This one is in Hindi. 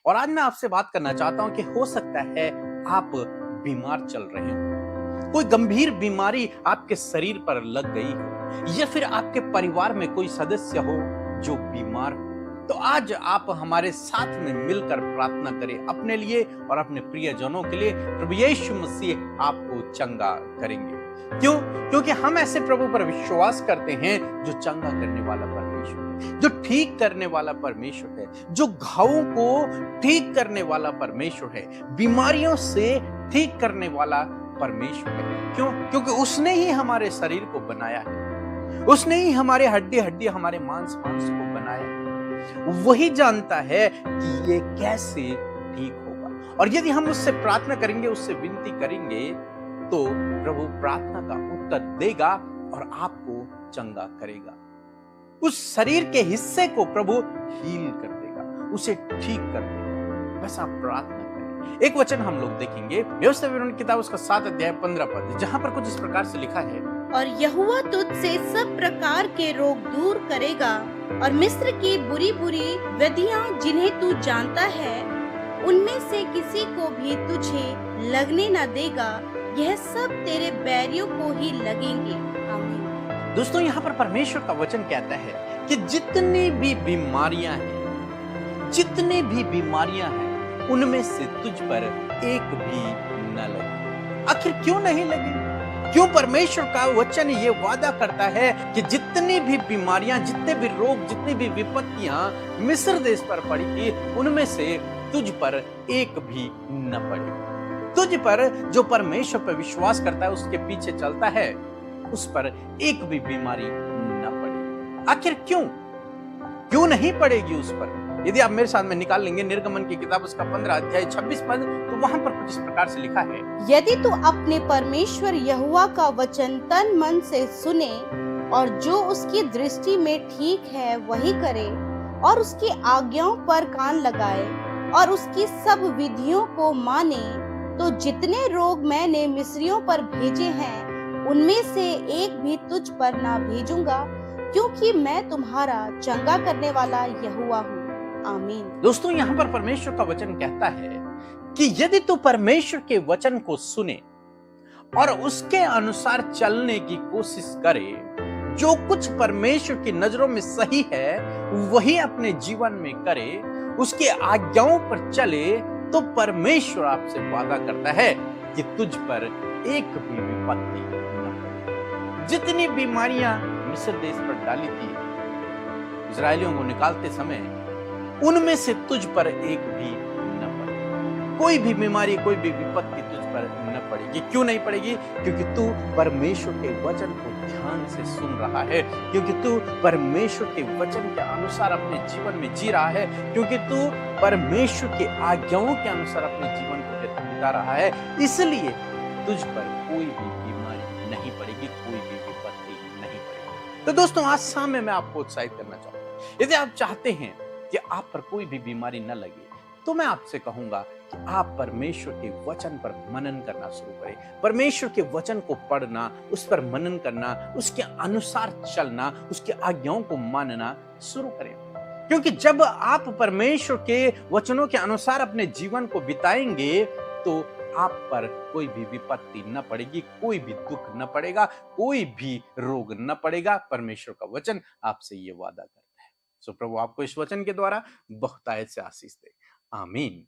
और आज मैं आपसे बात करना चाहता हूं कि हो सकता है आप बीमार चल रहे हो, कोई गंभीर बीमारी आपके शरीर पर लग गई हो या फिर आपके परिवार में कोई सदस्य हो जो बीमार हो। तो आज आप हमारे साथ में मिलकर प्रार्थना करें अपने लिए और अपने प्रियजनों के लिए। प्रभु यीशु मसीह आपको चंगा करेंगे। क्यों? क्योंकि हम ऐसे प्रभु पर विश्वास करते हैं जो चंगा करने वाला परमेश्वर है, जो ठीक करने वाला परमेश्वर है, जो घावों को ठीक करने वाला परमेश्वर है, बीमारियों से ठीक करने वाला परमेश्वर है। क्यों? क्योंकि उसने ही हमारे शरीर को बनाया है, उसने ही हमारे हड्डी हड्डी हमारे मांस मांस को बनाया है। वही जानता है कि ये कैसे ठीक होगा, और यदि हम उससे प्रार्थना करेंगे, उससे विनती करेंगे, तो प्रभु प्रार्थना का उत्तर देगा और आपको चंगा करेगा। उस शरीर के हिस्से को प्रभु हील कर देगा, उसे ठीक कर देगा। बस आप प्रार्थना करें। एक वचन हम लोग देखेंगे व्यवस्था विवरण की किताब उसका 7 अध्याय 15 पद, जहां पर कुछ इस प्रकार से लिखा है, और यहोवा तुझसे सब प्रकार के रोग दूर करेगा और मिस्र की बुरी बुरी व्याधियां जिन्हें तू जानता है उनमें से किसी को भी तुझे लगने न देगा। यह सब तेरे बैरियों को ही लगेंगे। आमीन। दोस्तों यहाँ पर परमेश्वर का वचन कहता है कि जितनी भी बीमारियां हैं, जितनी भी बीमारियां हैं, उनमें से तुझ पर एक भी न लगे। आखिर क्यों नहीं लगी? क्यों परमेश्वर का वचन ये वादा करता है कि जितनी भी बीमारियां, जितने भी रोग, जितनी भी विपत्तियां मिस्र देश पर पड़ी थी, उनमें से तुझ पर एक भी न पड़े। तुझ पर जो परमेश्वर पर विश्वास करता है, उसके पीछे चलता है, उस पर एक भी बीमारी न पड़े। आखिर क्यों? क्यों नहीं पड़ेगी उस पर? यदि आप मेरे साथ में निकाल लेंगे निर्गमन की किताब उसका 15 अध्याय 26 पद, तो वहां पर कुछ इस प्रकार से लिखा है, यदि तू अपने परमेश्वर यहोवा का वचन तन मन से सुने और जो उसकी दृष्टि में ठीक है वही करे और उसकी आज्ञाओं पर कान लगाए और उसकी सब विधियों को माने, तो जितने रोग मैंने मिस्रियों पर भेजे हैं उनमें से एक भी तुझ पर ना भेजूंगा, क्योंकि मैं तुम्हारा चंगा करने वाला यहोवा हूँ। आमीन। दोस्तों यहाँ पर परमेश्वर का वचन कहता है कि यदि तू परमेश्वर के वचन को सुने और उसके अनुसार चलने की कोशिश करे, जो कुछ परमेश्वर की नजरों में सही है वही अपने जीवन में करे, उसके आज्ञाओं पर चले, तो परमेश्वर आपसे वादा करता है कि तुझ पर एक भी विपत्ति न पड़े। जितनी बीमारियां मिस्र देश पर डाली थी इजरायलियों को निकालते समय, उनमें से तुझ पर एक भी न पड़े। कोई भी बीमारी, कोई भी विपत्ति तुझ पर न पड़ेगी। क्यों नहीं पड़ेगी? क्योंकि तू परमेश्वर के वचन को ध्यान से सुन रहा है, क्योंकि तू परमेश्वर के वचन के अनुसार अपने जीवन में जी रहा है, क्योंकि तू परमेश्वर के आज्ञाओं के अनुसार अपने जीवन को बिता रहा है। इसलिए तुझ पर कोई भी बीमारी नहीं पड़ेगी, कोई भी विपत्ति नहीं पड़ेगी। तो दोस्तों आज शाम में मैं आपको उत्साहित करना चाहूंगा, यदि आप चाहते हैं कि आप पर कोई भी बीमारी न लगे, तो मैं आपसे कहूंगा कि आप परमेश्वर के वचन पर मनन करना शुरू करें। परमेश्वर के वचन को पढ़ना, उस पर मनन करना, उसके अनुसार चलना, उसकी आज्ञाओं को मानना शुरू करें। क्योंकि जब आप परमेश्वर के वचनों के अनुसार अपने जीवन को बिताएंगे, तो आप पर कोई भी विपत्ति न पड़ेगी, कोई भी दुख न पड़ेगा, कोई भी रोग न पड़ेगा। परमेश्वर का वचन आपसे ये वादा करता है। सो प्रभु आपको इस वचन के द्वारा बहुतायत से आशीष दे। आमीन।